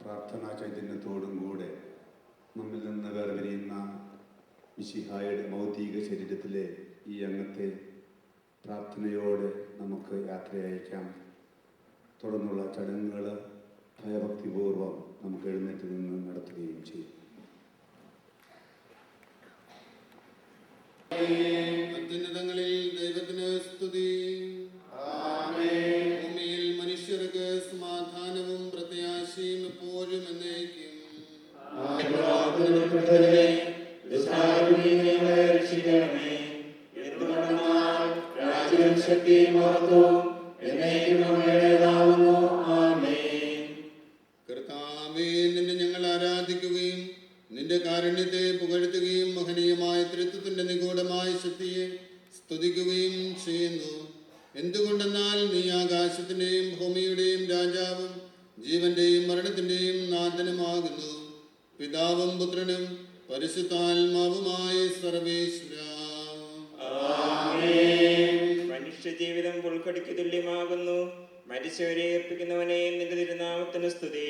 പ്രാർത്ഥനാ ചൈതന്യത്തോടും കൂടെ നമ്മിൽ നിന്ന് വേർപിരിയുന്ന മിശിഹായുടെ ഭൗതിക ശരീരത്തിലെ ഈ അംഗത്തെ പ്രാർത്ഥനയോടെ നമുക്ക് യാത്രയയക്കാം. തുടർന്നുള്ള ചടങ്ങുകൾ ഭയഭക്തിപൂർവം നമുക്ക് എഴുന്നേറ്റ് നിന്ന് നടത്തുകയും ചെയ്യും. അത്യുന്നതങ്ങളിൽ ദൈവത്തിന് സ്തുതി. ഭൂമിയിൽ മനുഷ്യർക്ക് സമാധാനവും പ്രത്യാശയും എപ്പോഴും എന്നേക്കും. കർത്താവേ, നിന്നെ ഞങ്ങൾ ആരാധിക്കുകയും നിന്റെ കാരുണ്യത്തെ പുകഴ്ത്തുകയും മഹനീയമായ ത്രിത്വത്തിന്റെ നിഗൂഢമായ ശക്തിയെ സ്തുതിക്കുകയും ചെയ്യുന്നു. എന്തുകൊണ്ടെന്നാൽ നീ ആകാശത്തിന്റെയും ഭൂമിയുടെയും രാജാവും ജീവന്റെയും മരണത്തിന്റെയും നാഥനുമാകുന്നു. പിതാവും പുത്രനും പരിശുദ്ധാത്മാവുമായ സർവേശ്വര. മനുഷ്യജീവിതം പുൽക്കൊടിക്ക് തുല്യമാകുന്നു. മരിച്ചവരെ ഏൽപ്പിക്കുന്നവനെ നിന്റെ തിരുനാമത്തിന് സ്തുതി.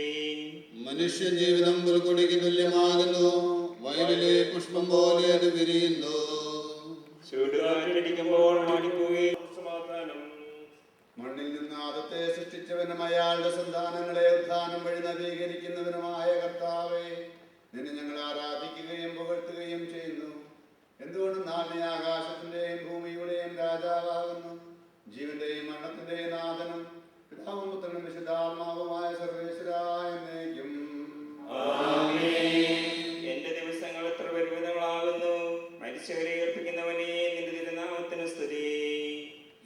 മനുഷ്യജീവിതം പുൽക്കൊടിക്ക് തുല്യമാകുന്നു. വയലിലെ പുഷ്പം പോലെ അത് വിരിയുന്നു. ചൂടുകാറ്റടിക്കുമ്പോൾ മാടിപ്പോവുകയും സമാധാനം. മണ്ണിൽ നിന്ന് ആദത്തെ സൃഷ്ടിച്ചവനും അയാളുടെ സന്താനങ്ങളെ ഉത്ഥാനം വഴി നവീകരിക്കുന്നവനുമായ കർത്താവേ, നിന്നെ ഞങ്ങൾ ആരാധിക്കുകയും പുകഴ്ത്തുകയും ചെയ്യുന്നു. എന്തുകൊണ്ടെന്നാൽ നീ ആകാശത്തിന്റെയും ഭൂമിയുടെയും രാജാവാകുന്നു. ജീവന്റെയും മരണത്തിന്റെയും നാഥനും പിതാവും പുത്രനും വിശുദ്ധാത്മാവുമായ സർവേശ്വരായ എന്നേക്കും. എന്റെ ദിവസങ്ങൾ എത്ര പരിമിതങ്ങളാകുന്നു. മരിച്ചവരെ ഏൽപ്പിക്കുന്നവനെ നിന്റെ തിരുനാമത്തിന് സ്തുതി.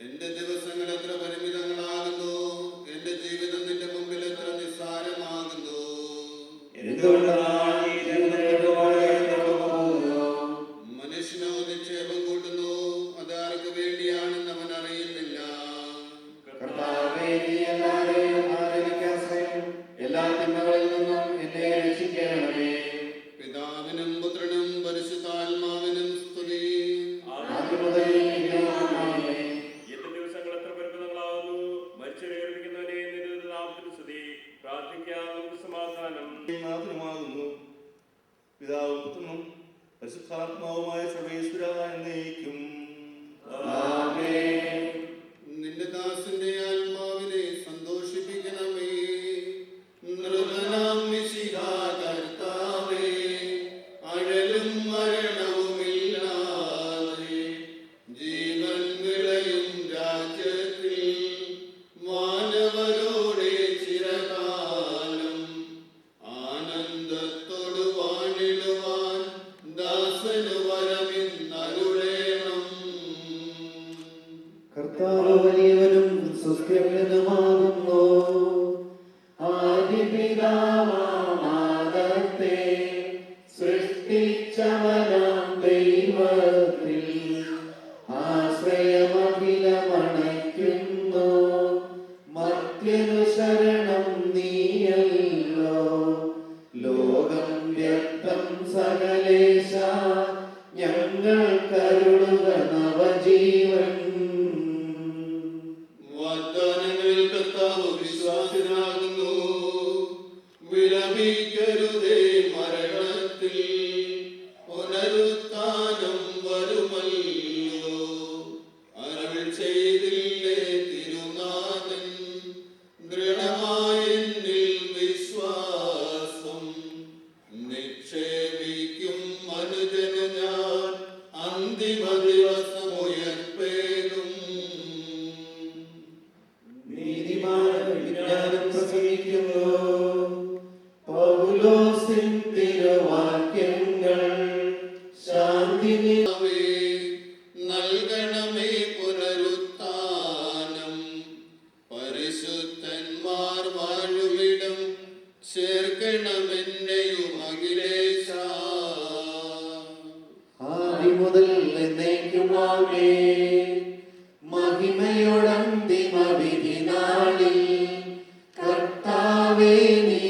എന്റെ ദിവസങ്ങൾ എത്ര പരിമിതങ്ങളാകുന്നു. എന്റെ ജീവിതം നിന്റെ മുമ്പിൽ എത്ര നിസ്സാരമാകുന്നു. മനുഷ്യനോ നിക്ഷേപം കൂട്ടുന്നു, അതാർക്ക് വേണ്ടിയാണെന്ന് അവൻ അറിയുന്നില്ല. എല്ലാ തിന്മകളിൽ നിന്നും എന്നെ രക്ഷിക്കണമേ. പിതാവിനും പുത്രനും പരിശുദ്ധാത്മാവിനും സ്തുതി. എന്റെ ദിവസങ്ങൾ എത്ര പരിമിതങ്ങളാകുന്നു. മരിച്ചവരെ ഏൽപ്പിക്കുന്നവനെ നിന്റെ നാമത്തിന് സ്തുതി. പ്രാർത്ഥിക്കാം, നമുക്ക് സമാധാനം. നാഥനുമാകുന്നു. പിതാവും പുത്രനും പരിശുദ്ധാത്മാവുമായ സർവേശ്വര എന്നേക്കും. നിന്റെ ദാസന്റെ ആത്മാവിനെ സന്തോഷിപ്പിക്കണമേ. നൃപനാം മിശിഹാ കർത്താവേ, അഴലും മരണവുമില്ലാതെ ജീവൻ വിളയും രാജ്യത്തിൽ മാനവരോടെ ചിരകാലം ആനന്ദത്തോടു വാണിടുവാൻ ദാസനു വരമിന്നരുളേണം. കർത്താവ് വലിയവനും സുസ്ഥിരനുമാകുന്നു. ആദിപിതാവാദത്തെ സൃഷ്ടിച്ചവനാം ദൈവത്തിൽ ആശ്രയമഖിലമണയ്ക്കുന്നു. മർത്യനു ശരണം നീയല്ലോ. ലോകം വ്യക്തം സകലേശ, ഞങ്ങൾ കരുളുക നവജീവൻ. വാഗ്ദാനങ്ങളിൽ കർത്താവ് വിശ്വാസനാകുന്നു. വിലപിക്കരുതേ മരണത്തിൽ, പുനരുത്ഥാനം വരുമല്ലോ. അരുൾ ചെയ്തില്ലേ തിരുനാഥൻ, ദൃഢമായെന്നിൽ വിശ്വാസം നിക്ഷേപിക്കും മനുജനു ഞാൻ അന്തിമ ദിവസമുയർപ്പേകും. നീതിമാൻ വിജ്ഞാനം പ്രസംഗിക്കുന്നു. പൗലോസിൻ തിരുവാക്യങ്ങൾ ശാന്തി നൽകണമേ പുനരുത്ഥാനം. പരിശുദ്ധന്മാർ വാഴുവിടം ചേർക്കണമെന്നെയും അഖിലേശ. ആദി മുതൽ എന്നേക്കുമാമേ. മഹിമയോടന്തിമ വിധി നാളിൽ കർത്താവേ നീ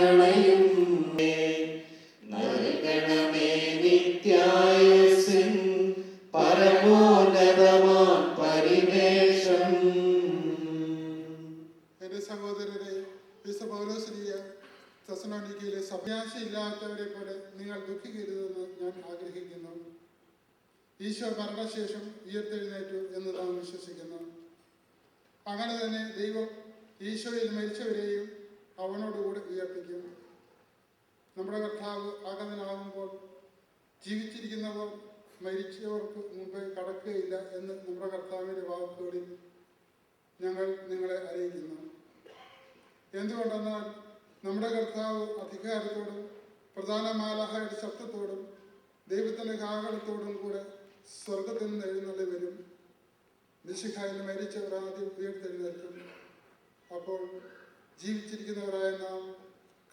അണയും. നൽകണമേ നിത്യായുസ്സിൻ പരമോന്നതമാം പരിവേഷം. എന്റെ സഹോദരരെ, വിശുദ്ധ പൗലോസ് തെസ്സലോനിക്കയിലെ സഭ്യാശയില്ലാത്തവരെ പോലെ നിങ്ങൾ ദുഃഖിക്കരുതെന്ന് ഞാൻ ആഗ്രഹിക്കുന്നു. ഈശോ മരണശേഷം ഉയർത്തെഴുന്നേറ്റു എന്ന് നാം വിശ്വസിക്കുന്നു. അങ്ങനെ തന്നെ ദൈവം ഈശോയിൽ മരിച്ചവരെയും അവനോടുകൂടി ഉയർപ്പിക്കും. നമ്മുടെ കർത്താവ് ആഗതനാകുമ്പോൾ ജീവിച്ചിരിക്കുന്നവർ മരിച്ചവർക്ക് മുമ്പേ കടക്കുകയില്ല എന്ന് നമ്മുടെ കർത്താവിൻ്റെ വാക്കുകളിൽ ഞങ്ങൾ നിങ്ങളെ അറിയിക്കുന്നു. എന്തുകൊണ്ടെന്നാൽ നമ്മുടെ കർത്താവ് അധികാരത്തോടും പ്രധാന മാലാഹയുടെ ശബ്ദത്തോടും ദൈവത്തിൻ്റെ കാഹളത്തോടും കൂടെ സ്വർഗത്തിൽ നിന്ന് എഴുന്നള്ളി വരും. മിശിഹായിൽ മരിച്ചവർ ആദ്യം ഉയർത്തെഴുന്നേൽക്കും. അപ്പോൾ ജീവിച്ചിരിക്കുന്നവരായ നാം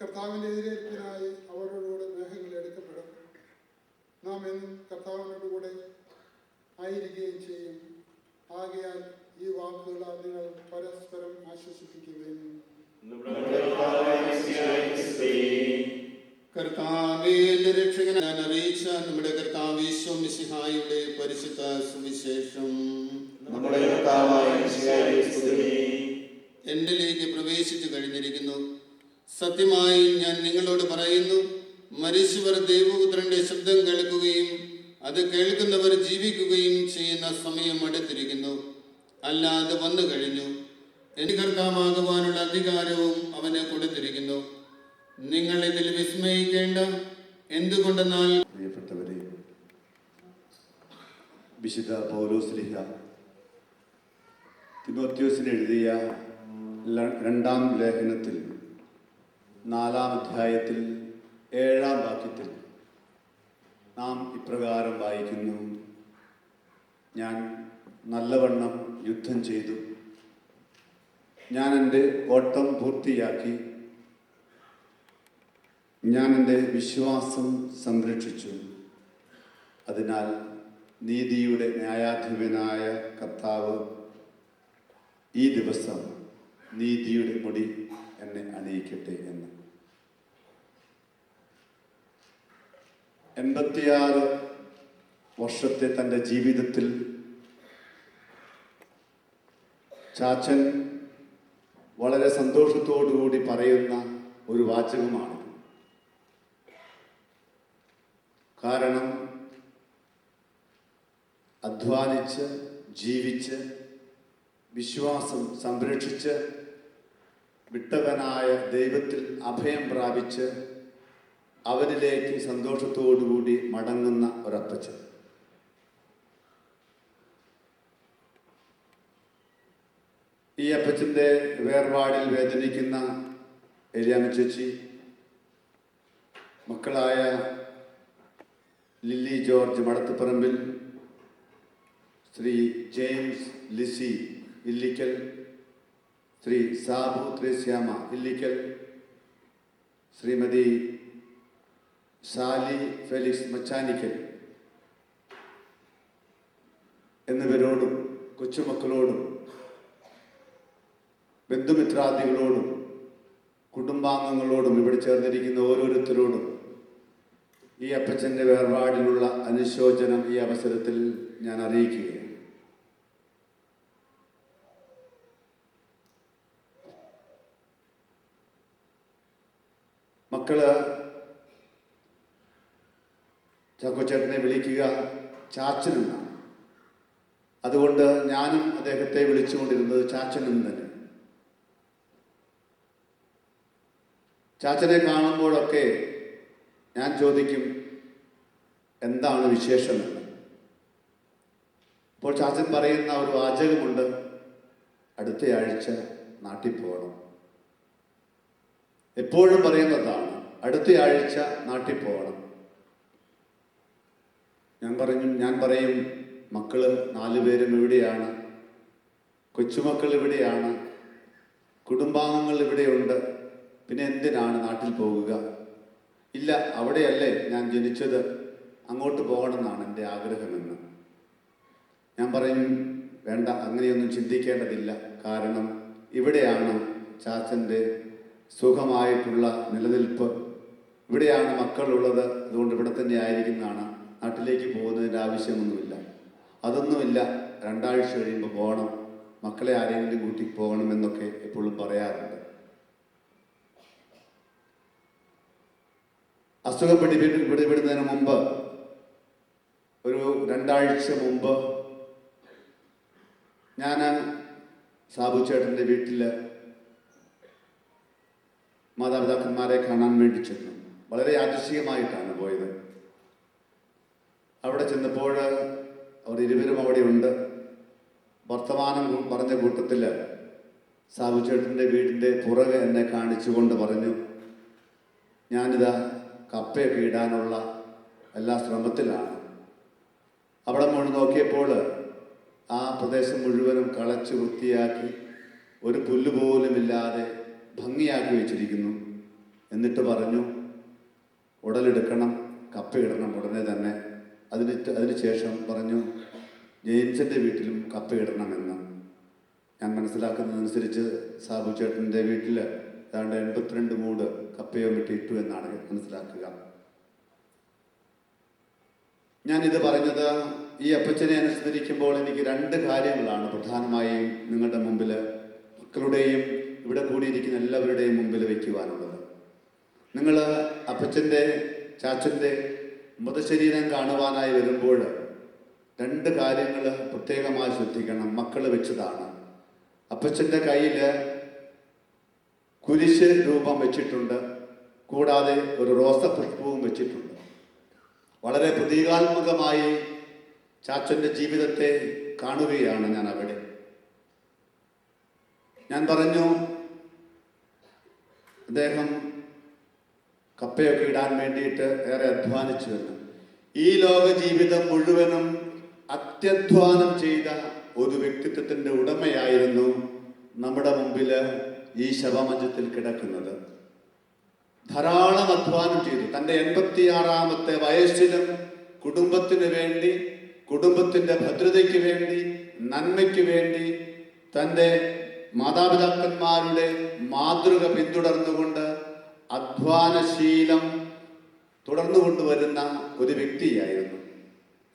കർത്താവിൻ്റെ എതിരേൽപ്പിനായി അവരോടുകൂടെ മേഘങ്ങളിൽ എടുക്കപ്പെടും. നാം എന്നും കർത്താവിനോടുകൂടെ ആയിരിക്കുകയും ചെയ്യും. ആകയാൽ ഈ വാക്കുകളാൽ നിങ്ങൾ പരസ്പരം ആശ്വസിപ്പിക്കുകയും കർത്താവേ, രക്ഷകൻ അറിയിച്ച നമ്മുടെ കർത്താവ് ഈശോ മിശിഹായുടെ പരിശുദ്ധ സുവിശേഷം നമ്മുടെ കർത്താവായ മിശിഹായെ സ്തുതി. എന്നിലേക്ക് പ്രവേശിച്ചു കഴിഞ്ഞിരിക്കുന്നു. സത്യമായി ഞാൻ നിങ്ങളോട് പറയുന്നു, മരിച്ചവർ ദൈവപുത്രന്റെ ശബ്ദം കേൾക്കുകയും അത് കേൾക്കുന്നവർ ജീവിക്കുകയും ചെയ്യുന്ന സമയം അടുത്തിരിക്കുന്നു. അല്ല, അത് വന്നു കഴിഞ്ഞു. എനിക്ക് കർത്താവാകുവാനുള്ള അധികാരവും അവന് കൊടുത്തിരിക്കുന്നു. നിങ്ങൾ ഇതിൽ വിസ്മയിക്കേണ്ട. എന്തുകൊണ്ടെന്നാൽ പ്രിയപ്പെട്ടവരെ, വിശുദ്ധ പൗലോസ്ലീഹ തിമോഥെയോസിന് എഴുതിയ രണ്ടാം ലേഖനത്തിൽ 4-ാം അധ്യായത്തിൽ 7-ാം വാക്യത്തിൽ നാം ഇപ്രകാരം വായിക്കുന്നു: ഞാൻ നല്ലവണ്ണം യുദ്ധം ചെയ്തു, ഞാൻ എൻ്റെ ഓട്ടം പൂർത്തിയാക്കി, ഞാൻ എൻ്റെ വിശ്വാസം സംരക്ഷിച്ചു. അതിനാൽ നീതിയുടെ ന്യായാധിപനായ കർത്താവ് ഈ ദിവസം നീതിയുടെ മുടി എന്നെ അണിയിക്കട്ടെ എന്ന്. 86 വർഷത്തെ തൻ്റെ ജീവിതത്തിൽ ചാച്ചൻ വളരെ സന്തോഷത്തോടുകൂടി പറയുന്ന ഒരു വാചകമാണ്. കാരണം അധ്വാനിച്ച് ജീവിച്ച് വിശ്വാസം സംരക്ഷിച്ച് വിട്ടവനായ ദൈവത്തിൽ അഭയം പ്രാപിച്ച് അവനിലേക്ക് സന്തോഷത്തോടുകൂടി മടങ്ങുന്ന ഒരപ്പച്ചൻ. ഈ അപ്പച്ചൻ്റെ വേർപാടിൽ വേദനിക്കുന്ന എലിയാമ്മ ചേച്ചി, മക്കളായ Lilly George Madathuparambil, Shri James Lissy Illikkal, Shri Sabu Thresiamma Illikkal, Shrimati Sally Felix Machanikkal എന്നിവരോടും കൊച്ചുമക്കളോടും ബന്ധുമിത്രാദികളോടും കുടുംബാംഗങ്ങളോടും ഇവിടെ ചേർന്നിരിക്കുന്ന ഓരോരുത്തരോടും ഈ അപ്പച്ചൻ്റെ വേർപാടിലുള്ള അനുശോചനം ഈ അവസരത്തിൽ ഞാൻ അറിയിക്കുകയാണ്. മക്കള് ചാക്കോച്ചേട്ടനെ വിളിക്കുക ചാച്ചനെന്നാണ്. അതുകൊണ്ട് ഞാനും അദ്ദേഹത്തെ വിളിച്ചുകൊണ്ടിരുന്നത് ചാച്ചനും തന്നെ. ചാച്ചനെ കാണുമ്പോഴൊക്കെ ഞാൻ ചോദിക്കും, എന്താണ് വിശേഷമെന്ന്. അപ്പോൾ ചാച്ചൻ പറയുന്ന ഒരു വാചകമുണ്ട്: അടുത്തയാഴ്ച നാട്ടിൽ പോകണം. എപ്പോഴും പറയുന്നതാണ്, അടുത്തയാഴ്ച നാട്ടിൽ പോകണം. ഞാൻ പറയും, മക്കള് 4 പേരും ഇവിടെയാണ്, കൊച്ചുമക്കൾ ഇവിടെയാണ്, കുടുംബാംഗങ്ങൾ ഇവിടെയുണ്ട്, പിന്നെ എന്തിനാണ് നാട്ടിൽ പോകുക? ഇല്ല, അവിടെയല്ലേ ഞാൻ ജനിച്ചത്, അങ്ങോട്ട് പോകണമെന്നാണ് എൻ്റെ ആഗ്രഹമെന്ന്. ഞാൻ പറയും, വേണ്ട, അങ്ങനെയൊന്നും ചിന്തിക്കേണ്ടതില്ല. കാരണം ഇവിടെയാണ് ചാച്ചൻ്റെ സുഖമായിട്ടുള്ള നിലനിൽപ്പ്, ഇവിടെയാണ് മക്കളുള്ളത്. അതുകൊണ്ട് ഇവിടെ തന്നെ ആയിരിക്കുന്നതാണ്. നാട്ടിലേക്ക് പോകുന്നതിൻ്റെ ആവശ്യമൊന്നുമില്ല. അതൊന്നുമില്ല, 2 ആഴ്ച കഴിയുമ്പോൾ പോകണം, മക്കളെ ആരെങ്കിലും കൂട്ടി പോകണമെന്നൊക്കെ എപ്പോഴും പറയാറുണ്ട്. അസുഖം പിടിപെടുന്നതിന് മുമ്പ് ഒരു 2 ആഴ്ച മുമ്പ് ഞാൻ സാബു ചേട്ടൻ്റെ വീട്ടിൽ മാതാപിതാക്കന്മാരെ കാണാൻ വേണ്ടി ചെന്നു. വളരെ യാദൃശ്ചികമായിട്ടാണ് പോയത്. അവിടെ ചെന്നപ്പോൾ അവർ ഇരുവരും അവിടെ ഉണ്ട്. വർത്തമാനം പറഞ്ഞ കൂട്ടത്തിൽ സാബു ചേട്ടൻ്റെ വീടിൻ്റെ പുറകെ എന്നെ കാണിച്ചുകൊണ്ട് പറഞ്ഞു, ഞാനിതാ കപ്പയൊക്കെ ഇടാനുള്ള എല്ലാ ശ്രമത്തിലാണ്. അവിടെ മുഴുവൻ നോക്കിയപ്പോൾ ആ പ്രദേശം മുഴുവനും കളച്ച് വൃത്തിയാക്കി ഒരു പുല്ല് പോലുമില്ലാതെ ഭംഗിയാക്കി വെച്ചിരിക്കുന്നു. എന്നിട്ട് പറഞ്ഞു, ഉടലെടുക്കണം, കപ്പയിടണം ഉടനെ തന്നെ. അതിനുശേഷം പറഞ്ഞു, ജെയിംസിൻ്റെ വീട്ടിലും കപ്പയിടണമെന്ന്. ഞാൻ മനസ്സിലാക്കുന്നതനുസരിച്ച് സാബു ചേട്ടൻ്റെ വീട്ടിൽ ഏതാണ്ട് 82 മൂട് കപ്പയോ ഇട്ടു എന്നാണ് മനസ്സിലാക്കുക. ഞാനിത് പറഞ്ഞത് ഈ അപ്പച്ചനെ അനുസ്മരിക്കുമ്പോൾ എനിക്ക് 2 കാര്യങ്ങളാണ് പ്രധാനമായും നിങ്ങളുടെ മുമ്പിൽ, മക്കളുടെയും ഇവിടെ കൂടിയിരിക്കുന്ന എല്ലാവരുടെയും മുമ്പിൽ വയ്ക്കുവാനുള്ളത്. നിങ്ങൾ അപ്പച്ചൻ്റെ ചാച്ചൻ്റെ മൃതശരീരം കാണുവാനായി വരുമ്പോൾ 2 കാര്യങ്ങൾ പ്രത്യേകമായി ശ്രദ്ധിക്കണം. മക്കൾ വെച്ചതാണ്. അപ്പച്ചൻ്റെ കയ്യിൽ കുരിശ് രൂപം വെച്ചിട്ടുണ്ട്, കൂടാതെ ഒരു റോസപുഷ്പവും വെച്ചിട്ടുണ്ട്. വളരെ പ്രതീകാത്മകമായി ചാച്ചൻ്റെ ജീവിതത്തെ കാണുകയാണ് ഞാൻ അവിടെ. ഞാൻ പറഞ്ഞു, അദ്ദേഹം കപ്പയൊക്കെ ഇടാൻ വേണ്ടിയിട്ട് ഏറെ അധ്വാനിച്ചു എന്ന്. ഈ ലോക ജീവിതം മുഴുവനും അത്യധ്വാനം ചെയ്ത ഒരു വ്യക്തിത്വത്തിൻ്റെ ഉടമയായിരുന്നു നമ്മുടെ മുമ്പിൽ ഈ ശവമഞ്ചത്തിൽ കിടക്കുന്നത്. ധാരാളം അധ്വാനം ചെയ്തു. തൻ്റെ 86-ാമത്തെ വയസ്സിലും കുടുംബത്തിന് വേണ്ടി, കുടുംബത്തിൻ്റെ ഭദ്രതയ്ക്ക് വേണ്ടി, നന്മയ്ക്ക് വേണ്ടി, തൻ്റെ മാതാപിതാക്കന്മാരുടെ മാതൃക പിന്തുടർന്നുകൊണ്ട് അധ്വാനശീലം തുടർന്നു കൊണ്ടുവരുന്ന ഒരു വ്യക്തിയായിരുന്നു.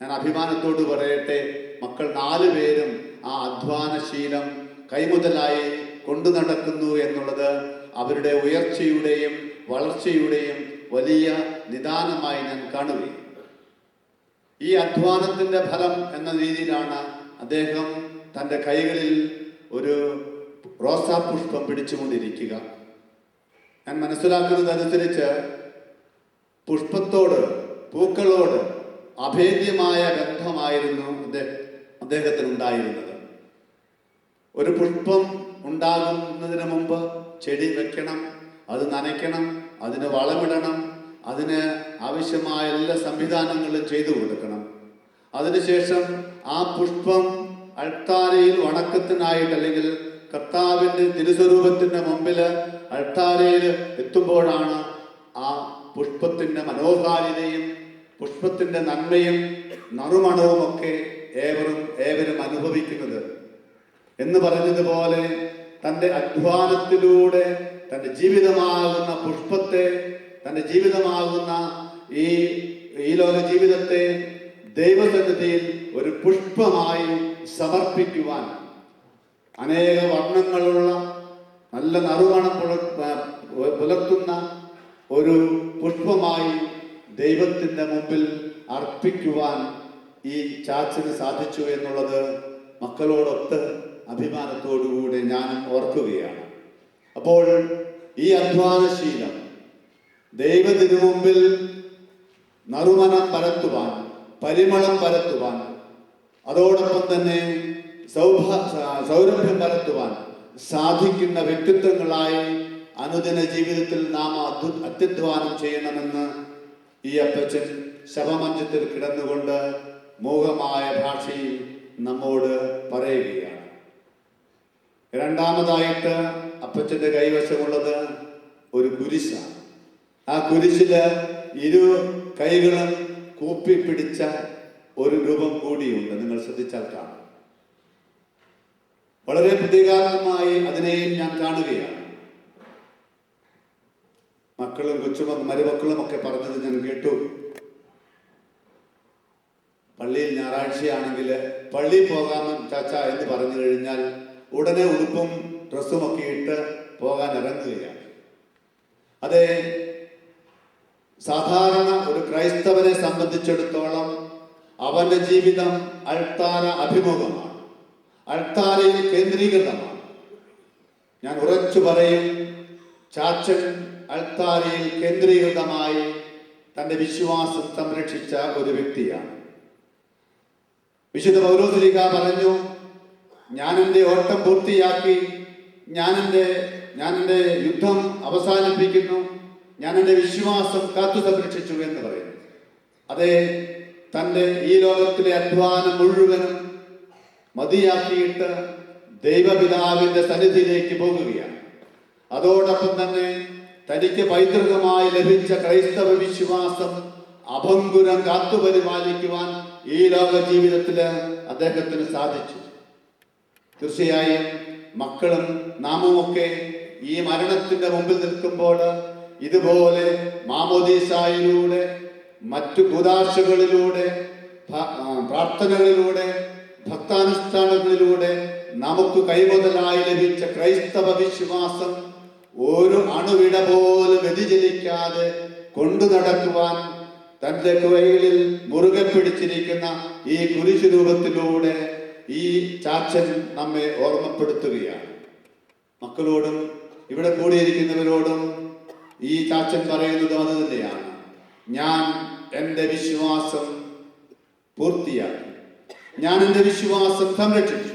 ഞാൻ അഭിമാനത്തോട് പറയട്ടെ, മക്കൾ 4 പേരും ആ അധ്വാനശീലം കൈമുതലായി കൊണ്ടു നടക്കുന്നു എന്നുള്ളത് അവരുടെ ഉയർച്ചയുടെയും വളർച്ചയുടെയും വലിയ നിദാനമായി ഞാൻ കാണുകയും, ഈ അധ്വാനത്തിൻ്റെ ഫലം എന്ന രീതിയിലാണ് അദ്ദേഹം തൻ്റെ കൈകളിൽ ഒരു റോസാപുഷ്പം പിടിച്ചുകൊണ്ടിരിക്കുക. ഞാൻ മനസ്സിലാക്കുന്നതനുസരിച്ച് പുഷ്പത്തോട്, പൂക്കളോട് അഭേദ്യമായ ബന്ധമായിരുന്നു അദ്ദേഹത്തിനുണ്ടായിരുന്നത്. ഒരു പുഷ്പം ഉണ്ടാകുന്നതിന് മുമ്പ് ചെടി വെക്കണം, അത് നനയ്ക്കണം, അതിന് വളമിടണം, അതിന് ആവശ്യമായ എല്ലാ സംവിധാനങ്ങളും ചെയ്തു കൊടുക്കണം. അതിനുശേഷം ആ പുഷ്പം അൾത്താരയിൽ വണക്കത്തിനായിട്ട്, അല്ലെങ്കിൽ കർത്താവിൻ്റെ തിരുസ്വരൂപത്തിൻ്റെ മുമ്പിൽ അൾത്താരയിൽ എത്തുമ്പോഴാണ് ആ പുഷ്പത്തിൻ്റെ മനോഹാരിതയും പുഷ്പത്തിൻ്റെ നന്മയും നറുമണവും ഒക്കെ ഏവരും അനുഭവിക്കുന്നത്. എന്ന് പറഞ്ഞതുപോലെ തൻ്റെ അധ്വാനത്തിലൂടെ തൻ്റെ ജീവിതമാകുന്ന പുഷ്പത്തെ, തൻ്റെ ജീവിതമാകുന്ന ഈ ലോക ജീവിതത്തെ ദൈവസന്നിധിയിൽ ഒരു പുഷ്പമായി സമർപ്പിക്കുവാൻ, അനേക വർണ്ണങ്ങളുള്ള നല്ല നറുമണം പുലർത്തുന്ന ഒരു പുഷ്പമായി ദൈവത്തിൻ്റെ മുമ്പിൽ അർപ്പിക്കുവാൻ ഈ ചാച്ചന് സാധിച്ചു എന്നുള്ളത് മക്കളോടൊത്ത് അഭിമാനത്തോടുകൂടി ഞാനും ഓർക്കുകയാണ്. അപ്പോൾ ഈ അധ്വാനശീലം ദൈവത്തിനു മുമ്പിൽ നറുമണം പരത്തുവാൻ, പരിമളം പരത്തുവാൻ, അതോടൊപ്പം തന്നെ സൗരഭ്യം പരത്തുവാൻ സാധിക്കുന്ന വ്യക്തിത്വങ്ങളായി അനുദിന ജീവിതത്തിൽ നാം അത്യധ്വാനം ചെയ്യണമെന്ന് ഈ അപ്പച്ചൻ ശവമഞ്ചത്തിൽ കിടന്നുകൊണ്ട് മൂകമായ ഭാഷയിൽ നമ്മോട് പറയുകയാണ്. രണ്ടാമതായിട്ട് അപ്പച്ചന്റെ കൈവശമുള്ളത് ഒരു കുരിശാണ്. ആ കുരിശില് 2 കൈകളും കൂപ്പിപ്പിടിച്ച ഒരു രൂപം കൂടിയുണ്ട്. നിങ്ങൾ ശ്രദ്ധിച്ചാൽ കാണാം. വളരെ പ്രതീകാത്മകമായി അതിനെയും ഞാൻ കാണുകയാണ്. മക്കളും മരുമക്കളും ഒക്കെ പറഞ്ഞത് ഞാൻ കേട്ടു. പള്ളിയിൽ ഞായറാഴ്ചയാണെങ്കിൽ പള്ളിയിൽ പോകാമെന്ന് ചാച്ച എന്ന് പറഞ്ഞു കഴിഞ്ഞാൽ ഉടനെ ഉടുപ്പും ഡ്രസ്സും ഒക്കെ ഇട്ട് പോകാൻ ഇറങ്ങുകയാണ്. അതെ, സാധാരണ ഒരു ക്രൈസ്തവനെ സംബന്ധിച്ചിടത്തോളം അവന്റെ ജീവിതം അൾത്താര അഭിമുഖമാണ്, അൾത്താരയിൽ കേന്ദ്രീകൃതമാണ്. ഞാൻ ഉറച്ചു പറയും, ചാച്ചൻ അൾത്താരയിൽ കേന്ദ്രീകൃതമായി തന്റെ വിശ്വാസം സംരക്ഷിച്ച ഒരു വ്യക്തിയാണ്. വിശുദ്ധ പൗലോസ്ലീഹ പറഞ്ഞു, ഞാൻ എൻ്റെ ഓട്ടം പൂർത്തിയാക്കി, ഞാൻ എൻ്റെ യുദ്ധം അവസാനിപ്പിക്കുന്നു, ഞാൻ എൻ്റെ വിശ്വാസം കാത്തു സംരക്ഷിച്ചു എന്ന് പറയുന്നു. അതെ, തൻ്റെ ഈ ലോകത്തിലെ അധ്വാനം മുഴുവനും മതിയാക്കിയിട്ട് ദൈവപിതാവിന്റെ സന്നിധിയിലേക്ക് പോകുകയാണ്. അതോടൊപ്പം തന്നെ തനിക്ക് പൈതൃകമായി ലഭിച്ച ക്രൈസ്തവ വിശ്വാസം അഭംഗുരം കാത്തുപരിപാലിക്കുവാൻ ഈ ലോക ജീവിതത്തില് അദ്ദേഹത്തിന് സാധിച്ചു. തീർച്ചയായും മക്കളും നാമുമൊക്കെ ഈ മരണത്തിന്റെ മുമ്പിൽ നിൽക്കുമ്പോൾ ഇതുപോലെ മാമോദീസായിലൂടെ, മറ്റു കൂദാശകളിലൂടെ, പ്രാർത്ഥനകളിലൂടെ, ഭക്താനുഷ്ഠാനങ്ങളിലൂടെ നമുക്ക് കൈമുതലായി ലഭിച്ച ക്രൈസ്തവ വിശ്വാസം ഒരു അണുവിട പോലും വ്യതിചലിക്കാതെ കൊണ്ടു നടക്കുവാൻ തന്റെ കൈകളിൽ മുറുകെ പിടിച്ചിരിക്കുന്ന ഈ കുരിശു രൂപത്തിലൂടെ ഈ ചാച്ചൻ നമ്മെ ഓർമ്മപ്പെടുത്തുകയാണ്. മക്കളോടും ഇവിടെ കൂടിയിരിക്കുന്നവരോടും ഈ ചാച്ചൻ പറയുന്നത് അത് തന്നെയാണ്. ഞാൻ എൻ്റെ വിശ്വാസം പൂർത്തിയാക്കി, ഞാൻ എൻ്റെ വിശ്വാസം സംരക്ഷിച്ചു.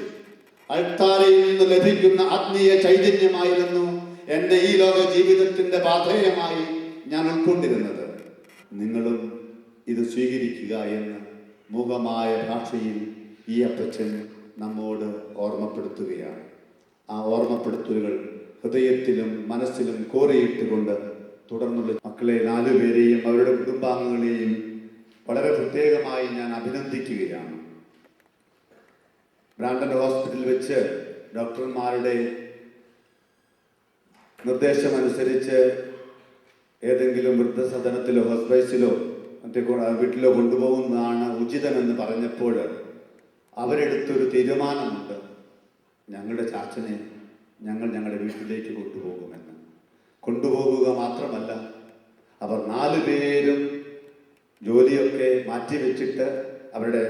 അൾത്താരയിൽ നിന്ന് ലഭിക്കുന്ന ആത്മീയ ചൈതന്യമായിരുന്നു എൻ്റെ ഈ ലോക ജീവിതത്തിന്റെ പാഥേയമായി ഞാൻ ഉൾക്കൊണ്ടിരുന്നത്. നിങ്ങളും ഇത് സ്വീകരിക്കുക എന്ന് മൂകമായ ഭാഷയിൽ ഈ അപ്പച്ചൻ നമ്മോട് ഓർമ്മപ്പെടുത്തുകയാണ്. ആ ഓർമ്മപ്പെടുത്തലുകൾ ഹൃദയത്തിലും മനസ്സിലും കോറിയിട്ടുകൊണ്ട് തുടർന്നുള്ള മക്കളെ 4 പേരെയും അവരുടെ കുടുംബാംഗങ്ങളെയും വളരെ പ്രത്യേകമായി ഞാൻ അഭിനന്ദിക്കുകയാണ്. ബ്രാൻഡൻ ഹോസ്പിറ്റലിൽ വെച്ച് ഡോക്ടർമാരുടെ നിർദ്ദേശമനുസരിച്ച് ഏതെങ്കിലും വൃദ്ധസദനത്തിലോ ഹോസ്പൈസിലോ മറ്റേ വീട്ടിലോ കൊണ്ടുപോകുന്നതാണ് ഉചിതമെന്ന് പറഞ്ഞപ്പോൾ അവരെടുത്തൊരു തീരുമാനമുണ്ട്. ഞങ്ങളുടെ ചാച്ചനെ ഞങ്ങളുടെ വീട്ടിലേക്ക് കൊണ്ടുപോകുമെന്ന്. കൊണ്ടുപോകുക മാത്രമല്ല, അവർ 4 പേരും ജോലിയൊക്കെ മാറ്റിവെച്ചിട്ട് അവരുടെ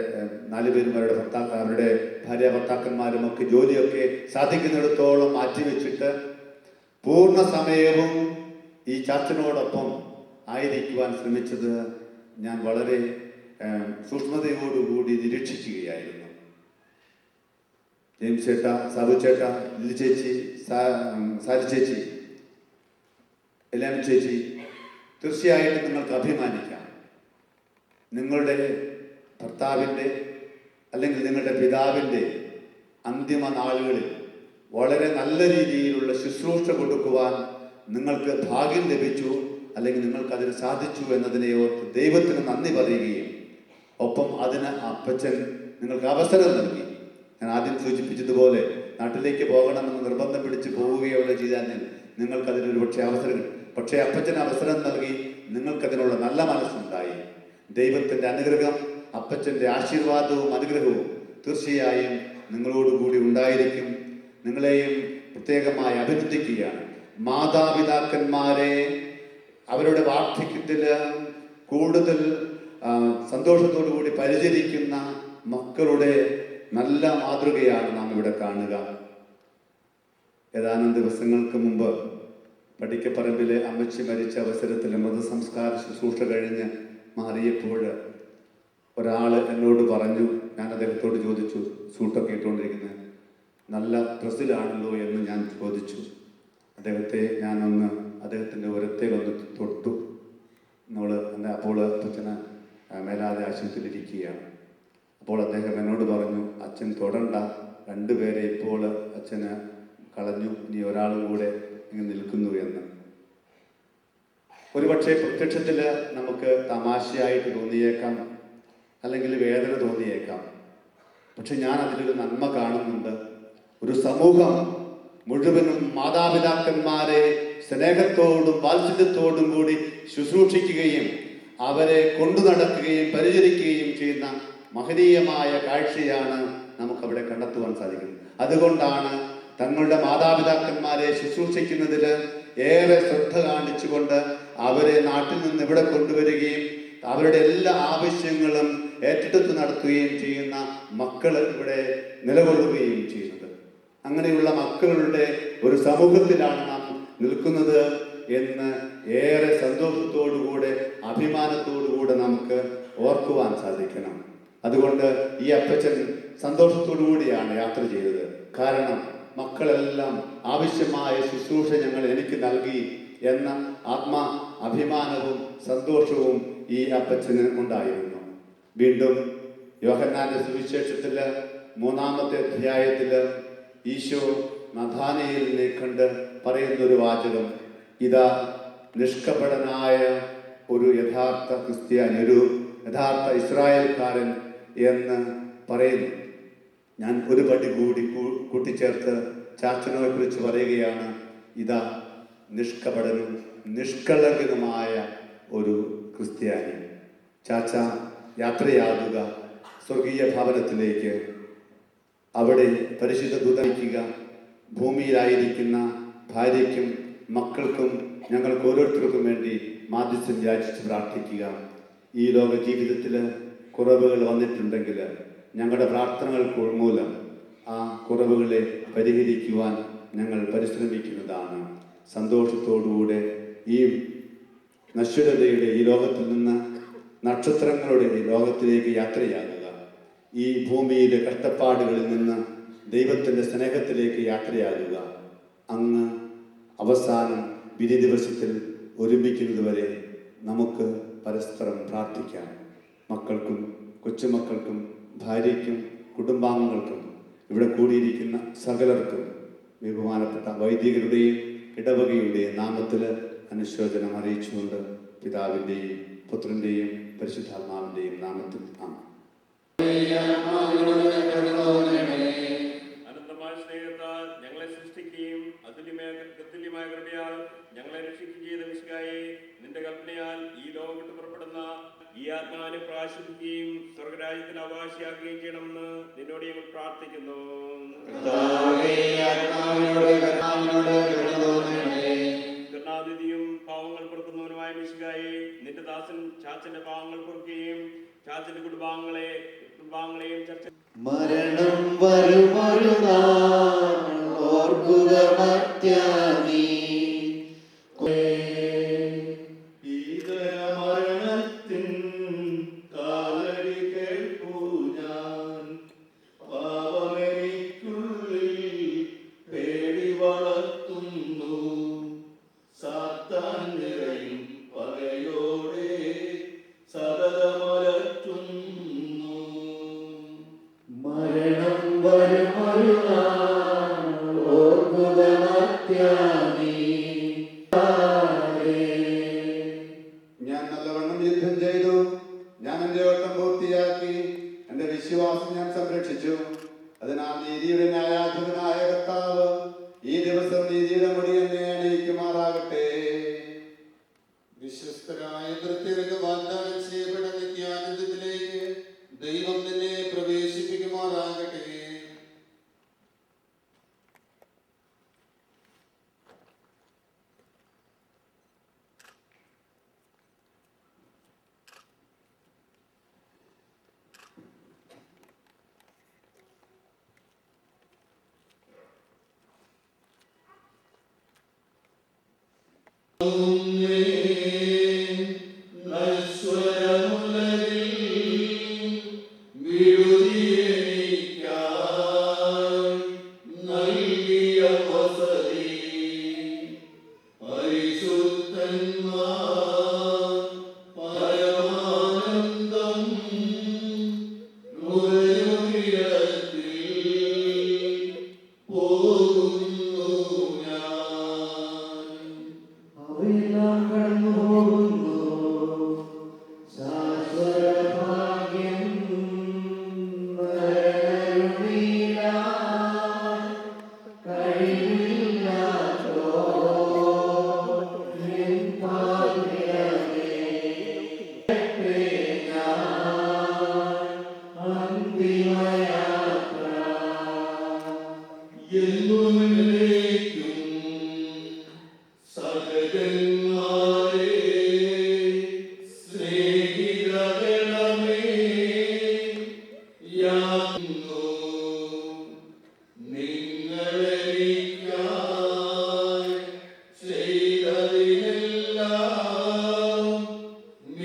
4 പേരും അവരുടെ ഭാര്യ ഭർത്താക്കന്മാരും ഒക്കെ ജോലിയൊക്കെ സാധിക്കുന്നിടത്തോളം മാറ്റിവെച്ചിട്ട് പൂർണ്ണ സമയവും ഈ ചാച്ചനോടൊപ്പം ആയിരിക്കുവാൻ ശ്രമിച്ചത് ഞാൻ വളരെ സൂക്ഷ്മതയോടുകൂടി നിരീക്ഷിക്കുകയായിരുന്നു. ജെയിംസ് ചേട്ട, സാബു ചേട്ട, ലില്ലി ചേച്ചി, സാരി ചേച്ചി, എല്ലാം ചേച്ചി, തീർച്ചയായിട്ടും നിങ്ങൾക്ക് അഭിമാനിക്കാം. നിങ്ങളുടെ ഭർത്താവിൻ്റെ അല്ലെങ്കിൽ നിങ്ങളുടെ പിതാവിൻ്റെ അന്തിമ നാളുകളിൽ വളരെ നല്ല രീതിയിലുള്ള ശുശ്രൂഷ കൊടുക്കുവാൻ നിങ്ങൾക്ക് ഭാഗ്യം ലഭിച്ചു, അല്ലെങ്കിൽ നിങ്ങൾക്ക് അതിന് സാധിച്ചു എന്നതിനെ ഓർത്ത് ദൈവത്തിന് നന്ദി പറയുകയും ഒപ്പം അതിന് അപ്പച്ചൻ നിങ്ങൾക്ക് അവസരം നൽകി. ഞാൻ ആദ്യം സൂചിപ്പിച്ചതുപോലെ നാട്ടിലേക്ക് പോകണമെന്ന് നിർബന്ധം പിടിച്ച് പോവുകയോ ചെയ്താൽ നിങ്ങൾക്കതിനൊരു പക്ഷേ അപ്പച്ചന് അവസരം നൽകി, നിങ്ങൾക്കതിനുള്ള നല്ല മനസ്സുണ്ടായി. ദൈവത്തിൻ്റെ അനുഗ്രഹം, അപ്പച്ചൻ്റെ ആശീർവാദവും അനുഗ്രഹവും തീർച്ചയായും നിങ്ങളോടുകൂടി ഉണ്ടായിരിക്കും. നിങ്ങളെയും പ്രത്യേകമായി അഭിനന്ദിക്കുകയാണ്. മാതാപിതാക്കന്മാരെ അവരുടെ വാർദ്ധക്യത്തിൽ കൂടുതൽ സന്തോഷത്തോടു കൂടി പരിചരിക്കുന്ന മക്കളുടെ നല്ല മാതൃകയാണ് നാം ഇവിടെ കാണുക. ഏതാനും ദിവസങ്ങൾക്ക് മുമ്പ് പടിക്കപ്പറമ്പിലെ അമ്മച്ചി മരിച്ച അവസരത്തിൽ മൃതസംസ്കാര ശുശ്രൂഷ കഴിഞ്ഞ് മാറിയപ്പോൾ ഒരാൾ എന്നോട് പറഞ്ഞു, ഞാൻ അദ്ദേഹത്തോട് ചോദിച്ചു, സൂട്ടൊക്കെ ഇട്ടുകൊണ്ടിരിക്കുന്നത് നല്ല ഡ്രസ്സിലാണല്ലോ എന്ന് ഞാൻ ചോദിച്ചു. അദ്ദേഹത്തിൻ്റെ ഉരത്തേലൊന്ന് തൊട്ടു. അപ്പോൾ അച്ഛന് മേലാതെ ആശുപത്രിയിലിരിക്കുകയാണ്. അപ്പോൾ അദ്ദേഹം എന്നോട് പറഞ്ഞു, അച്ഛൻ തൊടണ്ട, 2 പേരെ ഇപ്പോൾ അച്ഛന് കളഞ്ഞു, ഇനി ഒരാളും കൂടെ ഇങ്ങനെ നിൽക്കുന്നു എന്ന്. ഒരുപക്ഷെ പ്രത്യക്ഷത്തിൽ നമുക്ക് തമാശയായിട്ട് തോന്നിയേക്കാം, അല്ലെങ്കിൽ വേദന തോന്നിയേക്കാം. പക്ഷെ ഞാൻ അതിലൊരു നന്മ കാണുന്നുണ്ട്. ഒരു സമൂഹം മുഴുവനും മാതാപിതാക്കന്മാരെ സ്നേഹത്തോടും വാത്സല്യത്തോടും കൂടി ശുശ്രൂഷിക്കുകയും അവരെ കൊണ്ടു നടക്കുകയും പരിചരിക്കുകയും ചെയ്യുന്ന മഹനീയമായ കാഴ്ചയാണ് നമുക്കവിടെ കണ്ടെത്തുവാൻ സാധിക്കുന്നത്. അതുകൊണ്ടാണ് തങ്ങളുടെ മാതാപിതാക്കന്മാരെ ശുശ്രൂഷിക്കുന്നതിൽ ഏറെ ശ്രദ്ധ കാണിച്ചുകൊണ്ട് അവരെ നാട്ടിൽ നിന്ന് ഇവിടെ കൊണ്ടുവരികയും അവരുടെ എല്ലാ ആവശ്യങ്ങളും ഏറ്റെടുത്ത് നടത്തുകയും ചെയ്യുന്ന മക്കൾ ഇവിടെ നിലകൊള്ളുകയും ചെയ്യുന്നത്. അങ്ങനെയുള്ള മക്കളുടെ ഒരു സമൂഹത്തിലാണ് നാം നിൽക്കുന്നത് എന്ന് ഏറെ സന്തോഷത്തോടുകൂടെ അഭിമാനത്തോടുകൂടെ നമുക്ക് ഓർക്കുവാൻ സാധിക്കണം. അതുകൊണ്ട് ഈ അപ്പച്ചൻ സന്തോഷത്തോടു കൂടിയാണ് യാത്ര ചെയ്തത്. കാരണം മക്കളെല്ലാം ആവശ്യമായ ശുശ്രൂഷ ഞങ്ങൾ എനിക്ക് നൽകി എന്ന അഭിമാനവും സന്തോഷവും ഈ അപ്പച്ചന് ഉണ്ടായിരുന്നു. വീണ്ടും യോഹന്നാന്റെ സുവിശേഷത്തില് 3-ാമത്തെ അധ്യായത്തില് ഈശോ നഥാനയേലിനെ കണ്ട് പറയുന്നൊരു വാചകം, ഇതാ നിഷ്കപടനായ ഒരു യഥാർത്ഥ ക്രിസ്ത്യാനി, ഒരു യഥാർത്ഥ ഇസ്രായേൽക്കാരൻ എന്ന് പറയുന്നു. ഞാൻ ഒരു പടി കൂടി കൂട്ടിച്ചേർത്ത് ചാച്ചനെ കുറിച്ച് പറയുകയാണ്, ഇതാ നിഷ്കപടനും നിഷ്കളങ്കനുമായ ഒരു ക്രിസ്ത്യാനി. ചാച്ച യാത്രയാകുക സ്വർഗീയ ഭവനത്തിലേക്ക്. അവിടെ പരിശുദ്ധ ദൂതനിക്കുക. ഭൂമിയിലായിരിക്കുന്ന ഭാര്യയ്ക്കും മക്കൾക്കും ഞങ്ങൾക്ക് ഓരോരുത്തർക്കും വേണ്ടി മാധ്യസ്ഥം യാചിച്ച് പ്രാർത്ഥിക്കുക. ഈ ലോക ജീവിതത്തിൽ കുറവുകൾ വന്നിട്ടുണ്ടെങ്കിൽ ഞങ്ങളുടെ പ്രാർത്ഥനകൾ മൂലം ആ കുറവുകളെ പരിഹരിക്കുവാൻ ഞങ്ങൾ പരിശ്രമിക്കുന്നതാണ്. സന്തോഷത്തോടുകൂടെ ഈ നശ്വരതയുടെ ഈ ലോകത്തിൽ നിന്ന് നക്ഷത്രങ്ങളുടെ ഈ ലോകത്തിലേക്ക് യാത്രയാകുക. ഈ ഭൂമിയിലെ കഷ്ടപ്പാടുകളിൽ നിന്ന് ദൈവത്തിൻ്റെ സ്നേഹത്തിലേക്ക് യാത്രയാകുക. അങ്ങ് അവസാനം വിധി ദിവസത്തിൽ ഒരുമിക്കുന്നതുവരെ നമുക്ക് പരസ്പരം പ്രാർത്ഥിക്കാം. മക്കൾക്കും കൊച്ചുമക്കൾക്കും ഭാര്യയ്ക്കും കുടുംബാംഗങ്ങൾക്കും ഇവിടെ കൂടിയിരിക്കുന്ന സകലർക്കും ബഹുമാനപ്പെട്ട വൈദികരുടെയും ഇടവകയുടെയും നാമത്തിൽ അനുശോചനം അറിയിച്ചുകൊണ്ട് പിതാവിൻ്റെയും പുത്രൻ്റെയും പരിശുദ്ധാത്മാവിൻ്റെയും നാമത്തിൽ ആമേൻ. അനന്തമായ സ്നേഹത്താൽ ഞങ്ങളെ സൃഷ്ടിക്കുകയും അതുല്യമായ കൃപയാൽ ഞങ്ങളെ രക്ഷിക്കുകയും ചെയ്ത മിശിഹായേ, നിന്റെ കൽപ്പനയാൽ ഈ ലോകം വിട്ട് പുറപ്പെടുന്ന ഈ ആത്മാവിനെ പ്രാശിപ്പിക്കുകയും സ്വർഗരാജ്യത്തിൽ അവകാശിയാക്കുകയും ചെയ്യണമെന്ന് നിന്നോട് ഞങ്ങൾ പ്രാർത്ഥിക്കുന്നു. കരുണാനിധിയും പാവങ്ങൾ പൊറുക്കുന്നവനുമായ മിശിഹായേ, നിന്റെ ദാസൻ ചാച്ചന്റെ പാവങ്ങൾ പൊറുക്കുകയും ചാച്ചന്റെ കുടുംബാംഗങ്ങളെയും ചർച്ച മരണം വരുമൊരു നാൾ ഓർക്കുക മർത്യാനീ, മരണത്തിൻ കാലടി കേൾപ്പൂ ഞാൻ, പാപമെനിക്കുള്ളിൽ പേടി വളർത്തുന്നു, സാത്താൻ നിറയും പകയോടെ സതതമലറ്റുന്നു. മരണം വരുമൊരു നാൾ ഓർക്കുക മർത്യാനീ. ഞാൻ നല്ലവണ്ണം യുദ്ധം ചെയ്തു, ഞാൻ എൻ്റെ ഓട്ടം പൂർത്തിയാക്കി, എൻ്റെ വിശ്വാസം ഞാൻ സംരക്ഷിച്ചു. അതിനാൽ നീതിയുടെ ന്യായാധിപനായ കർത്താവ് ഈ ദിവസം നീതിയുടെ മുടി എന്നെ അണിയിക്കുമാറാകട്ടെ. വിശ്വസ്തരായ ഭൃത്യർക്ക് വാഗ്ദാനം ചെയ്യപ്പെട്ട നിത്യാനന്ദത്തിലേക്ക് ദൈവം നിന്നെ പ്രവേശിപ്പിക്കുമാറാകട്ടെ.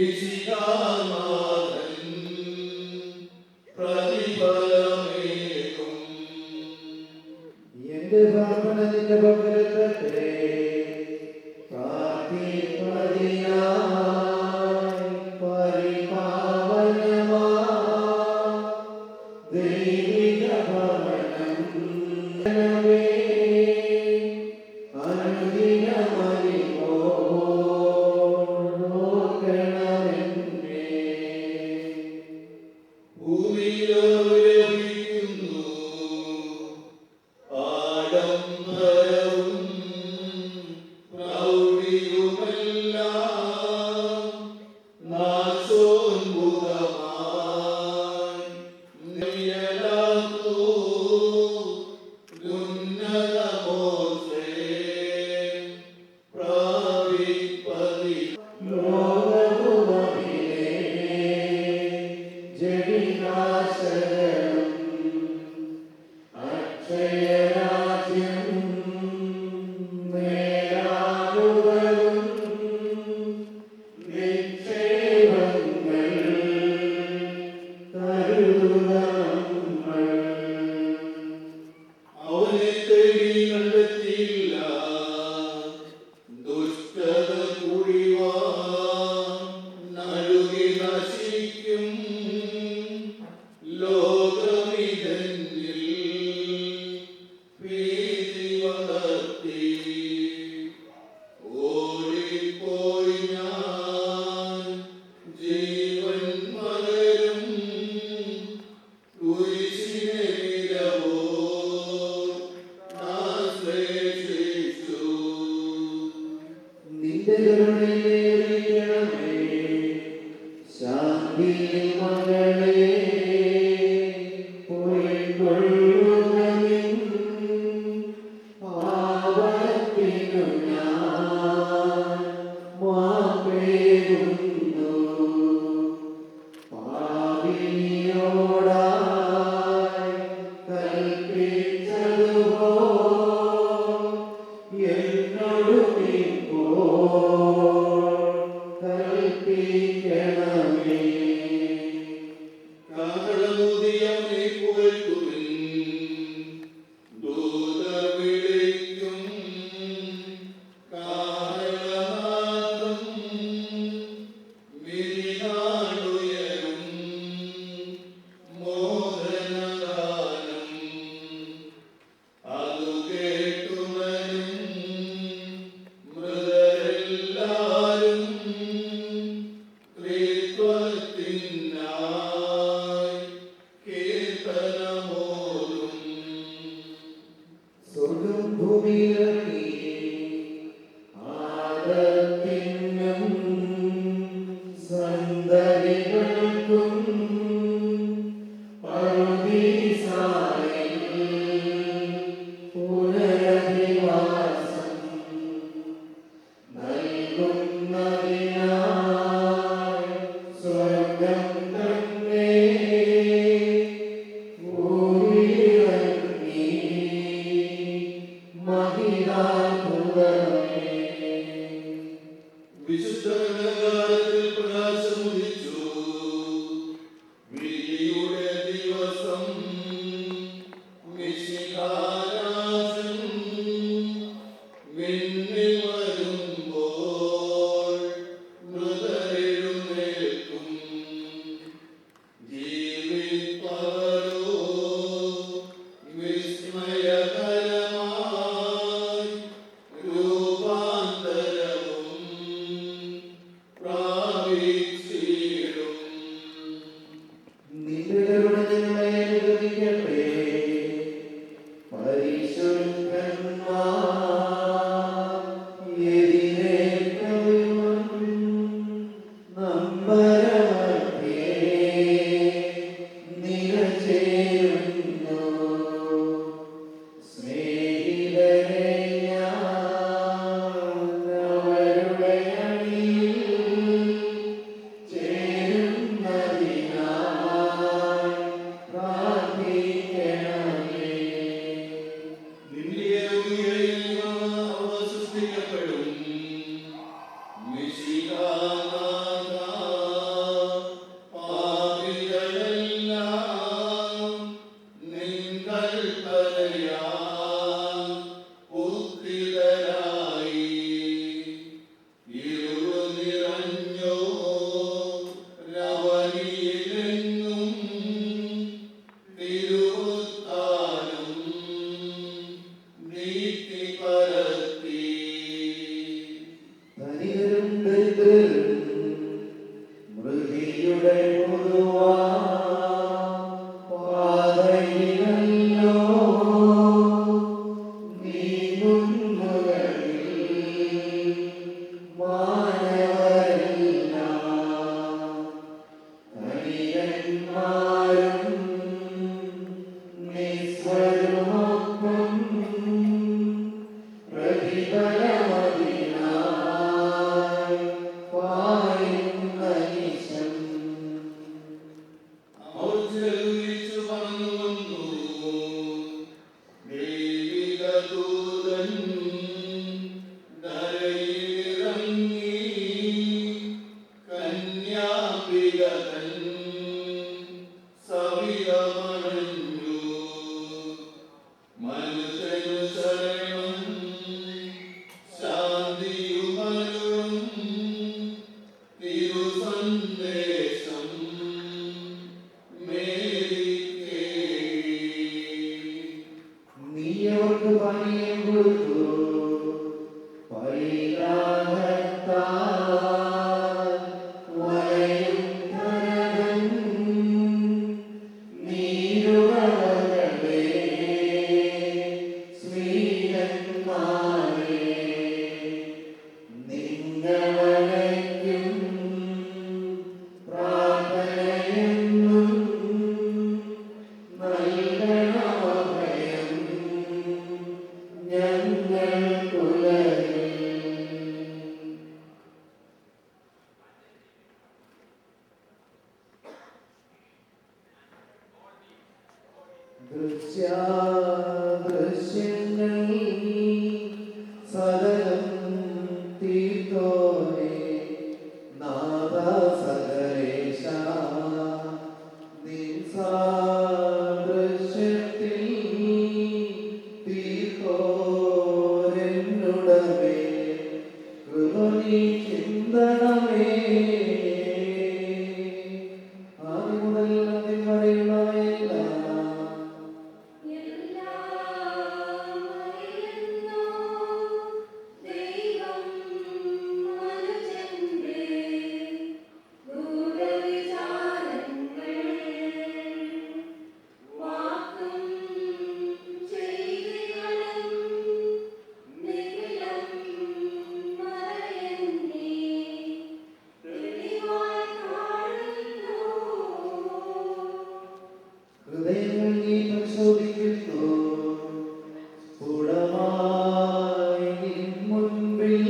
മിശിഹാനാഥൻ പ്രതിഫലമേകും. എന്റെ പ്രാർത്ഥന നിന്റെ പകരത്തെ പ്രാർത്ഥിപ്പതിനായി പരിപാവനമാ ദൈവിക ഭവനം അനുദിനമറിവോക്കണമെന്നേ. ഭൂമിയിലൊരുമിക്കുന്നു ആഡംബരവും പ്രൗഢിയുമെല്ലാം നാശോന്മുഖമായി നിഴലാക്കൂ ഉന്നതമോർച്ചേ പ്രാപിപ്പതി. ലോകവുമതിലേ ജഡിനാശകനും അക്ഷയരാജ്യം നേടാനുകളും നിക്ഷേപങ്ങൾ കരുതങ്ങൾ. അവനെ തേടി കണ്ടെത്തിയില്ല ദുഷ്ടത കുഴിവാൻ നഴുകി നശിക്കും ലോകമിതന്നിൽ ഭീതി വളർത്തി ഓടിപ്പോയി ഞാൻ ജീവൻ പകരും കുരിശിനെ വിരവോ ആശ്ലേഷിച്ചു. നിന്റെ കരുണയിലേറിയണമേ ശാന്തി മകളെ പൊയ്ക്കൊള്ളുക നിൻ പാപത്തിനു ഞാൻ മാപ്പേകുന്നു. പാപിനിയോടായി കൽപ്പിച്ചതുപോ എന്നോടും ഇപ്പോൾ കൽപ്പിക്കണമേ. കാഹളമൂതിയവനെ പുകഴ്ത്തുവിൻ, ദൂതർ വിളിക്കും കാഹളനാദം മിഴിനാടുയരും മോഹനഗാനം. അതു കേട്ടുണരും മൃതരെല്ലാരും ത്രിത്വ തിരുസന്ദേശം മേരിക്കേ. നീ അവർക്ക് പാനീയം കൊടുത്തു പരിലാഹത്താൽ വലയും ധരകൻ നീരുറവകളേ സ്ത്രീകന്മാരേ നിങ്ങളടയ്ക്കും പ്രാർത്ഥനയെന്നും നൽകണമഭയം ഞങ്ങൾക്കുലകിൽ. ദൃശ്യങ്ങൾ സകലം തീർത്തോനെ നാഥ സകലേശ നിൻ സാദൃശ്യത്തിൽ തീർത്തോരെന്നുടമേ കൃപ നീ ചിന്തണമേ. ആദ്യം മുതൽ അന്ത്യം വരെയുള്ള എല്ലാം ഹൃദയങ്ങൾ നീ പരിശോധിക്കുന്നു സ്ഫുടമായി നിൻ മുൻപിൽ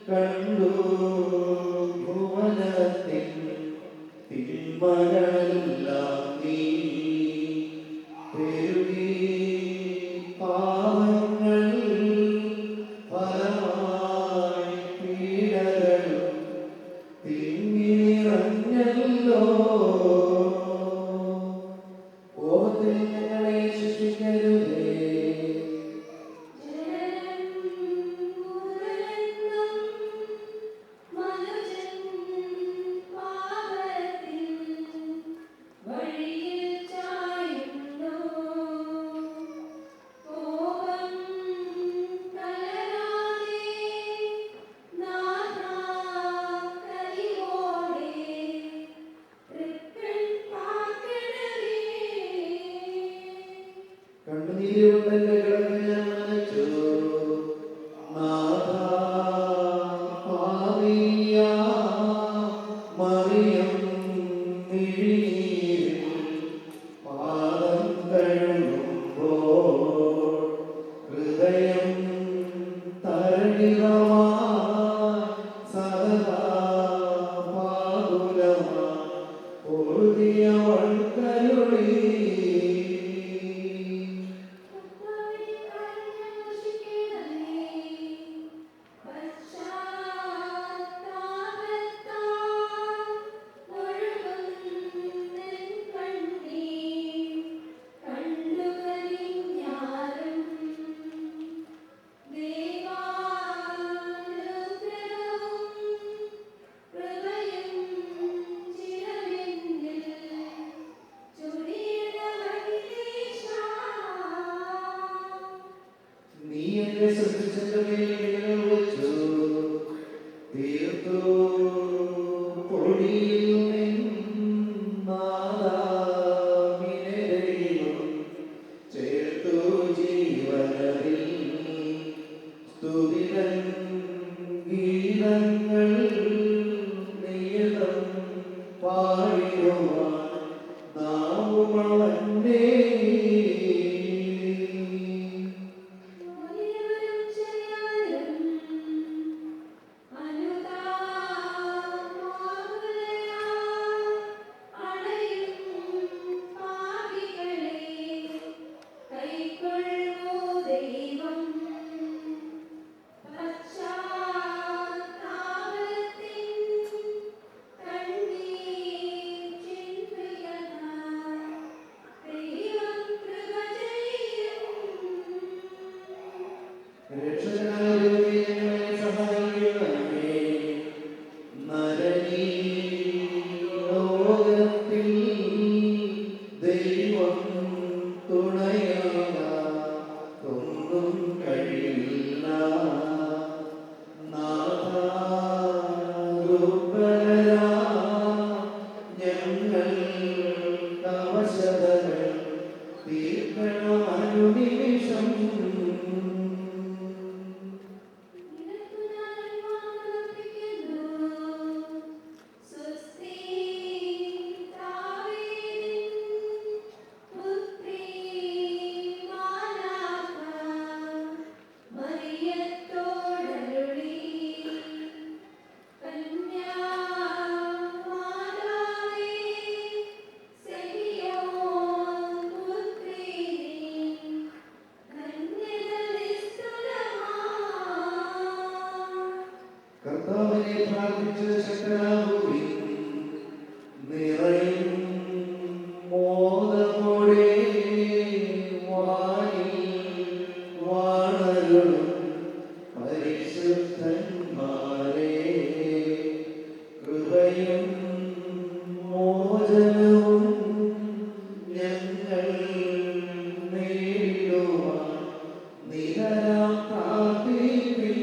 കണ്ടു ഭുവനത്തിൻ തിന്മകളെല്ലാം നീ പെരുകി പാവങ്ങൾ ഫലമായി പീഡകളും തിങ്ങി നിറഞ്ഞല്ലോ. ഓഹത്തിൽ ഞങ്ങളെ ശിക്ഷിക്കരുതേ. കണ്ണുനീരുകൊണ്ടെന്റെ കിടന്ന് ഞാൻ നനച്ചു. നാഥാ, പാപിയാ മറിയം മിഴിനീരിൽ പാദം കഴുകുമ്പോൾ ഹൃദയം തരളിതമായി സദാ പാതുലമായി പൊറുതിയവൾ കരുളി. നീ എന്നെ സൃഷ്ടിച്ചതിന്റെ മേൽ വിരൽ വെച്ചു തീർത്തു പൊടിയിൽ നിന്നാദാമിനെ ദൈവം ചേർത്തു ജീവനതിൽ. സ്തുതിതൻ ഗീതങ്ങൾ നിയതം പാടിടുവാൻ നാവുമവന്റെ. പശ്ചാത്താപത്തിൻ കണ്ണീർ നരനീ ലോകത്തിൽ ദൈവം തുണയാകാതൊന്നും കഴിയില്ല. നാഥാ ദുർബലരാ ഞങ്ങൾ അവശതകൾ തീർക്കണം അനുനിമിഷം. കർത്താവിനെ പ്രാർത്ഥിച്ച് ശക്തരാകുവിൻ. നിറയും മോദമോടെ വാനിൽ വാണരുളും പരിശുദ്ധന്മാരെ. കൃപയും മോചനവും ഞങ്ങൾ നേടുവാൻ നിരന്തരം പ്രാർത്ഥിപ്പിൻ.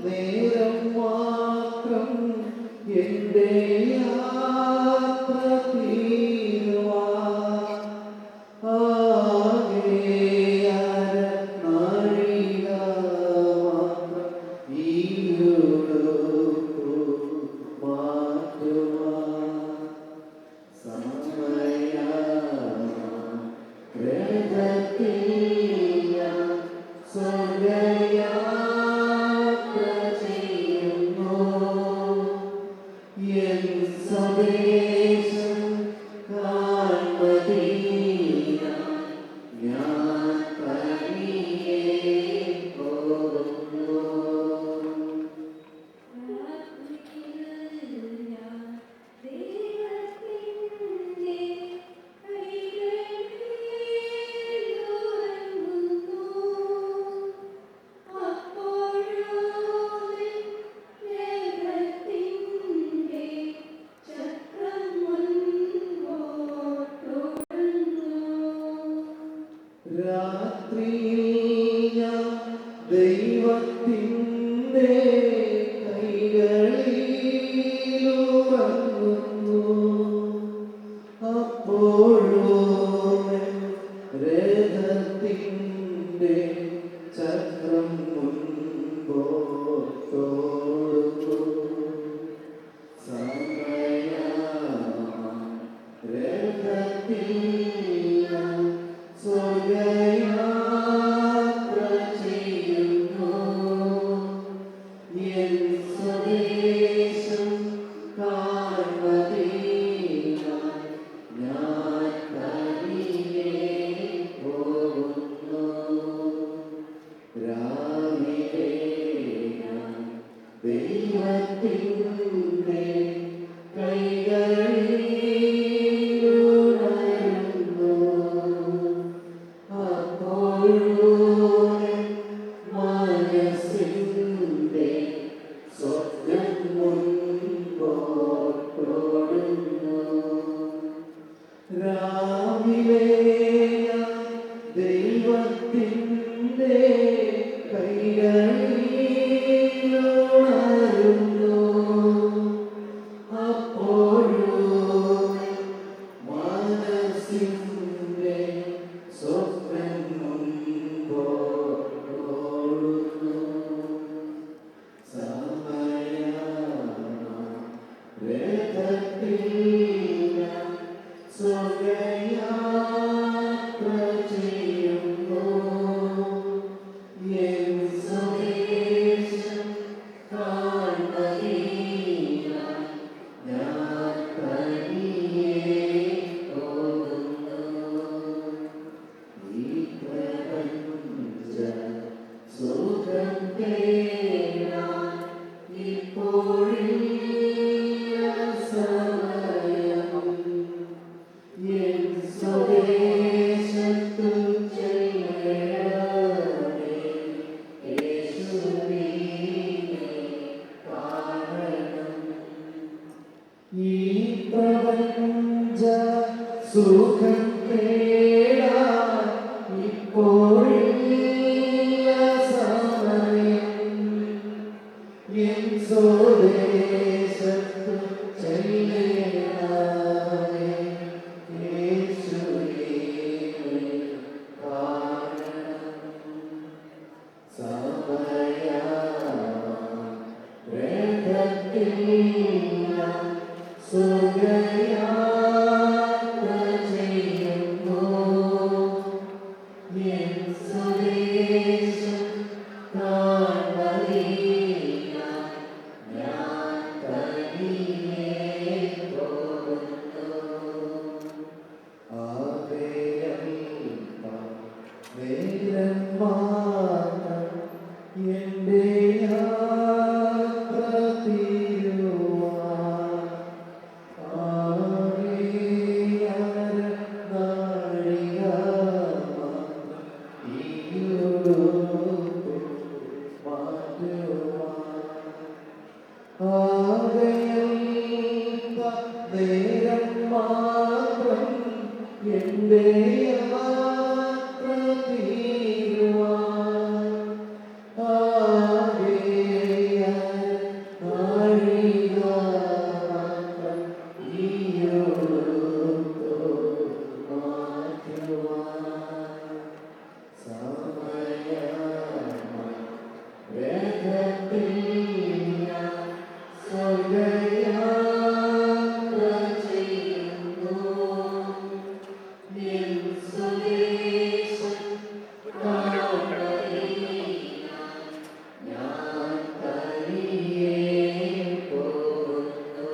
നേരം മാത്രം എന്റെ യാത്ര തീരുവാൻ ആകെ അരനാഴിക മാത്രം ഈയൊടുക്കു മാറ്റുവാൻ സമയത്തിൽ സ്വർഗ്ഗയാത്ര ചെയ്യുന്നു. എൻ സ്വദേശം കാൺമതിനായി ഞാൻ തനിയെ പോകുന്നു. രാത്രിയിൽ ഞാൻ ദൈവത്തിൻ്റെ കൈകളിലുറങ്ങുന്നു. അപ്പോഴും രഥത്തിൻ്റെ ചക്രം മുൻപോട്ടോടുന്നു. രഥത്തിൽ സ്വർഗ്ഗയാത്ര ചെയ്യുന്നു. എൻ സ്വദേശം കാൺമതിനായി ഞാൻ തനിയെ പോകുന്നു. സുഖം തേടാ ഇപ്പോഴില്ല സമയം എൻ സ്വദേശത്തു ചെല്ലേണമേ യേശുവേ കാരണം സമയത്തില്ല സുഖയാത്ര ചെയ്യുന്നു എൻ സ്വദേശം കാണുന്നില്ല ഞാൻ തനിയെ പോകുന്നു ആകെയല്ല നേരം മാത്രം എൻ്റെ യാത്ര തീരുവാൻ ആകെയര നാഴിക മാത്രം ഈയുടുപ്പ് മാറ്റുവാൻ ആകെയല്ല നേരം മാത്രം എൻ്റെ യാത്ര തീരുവാൻ ആകെയര നാഴിക മാത്രം ഈയുടുപ്പ് മാറ്റുവാൻ സമയമായി വേഗത്തില്ല സ്വകയാത്ര ചെയ്യുന്നു എൻ സ്വദേശം കാണുന്നില്ല ഞാൻ തനിയെ പോകുന്നു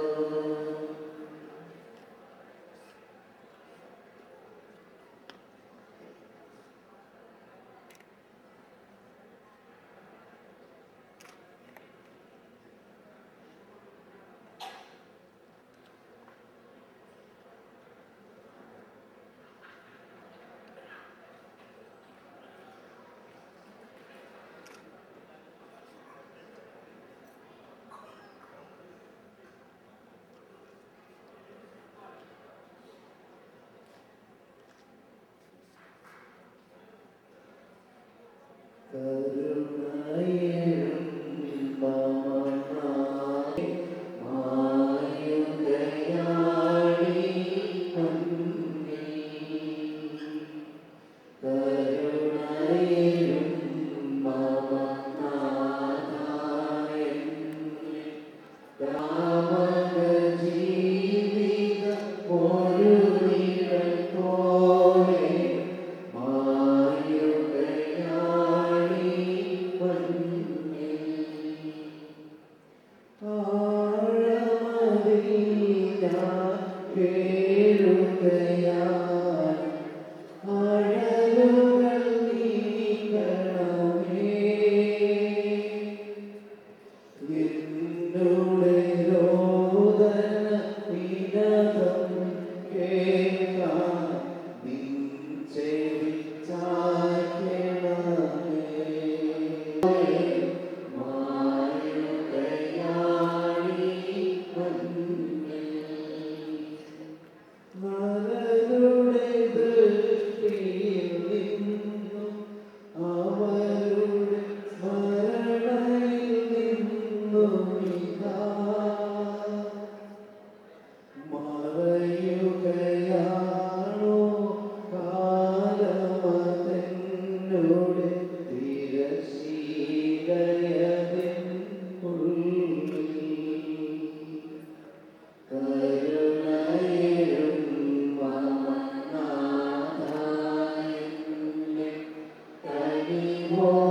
Oh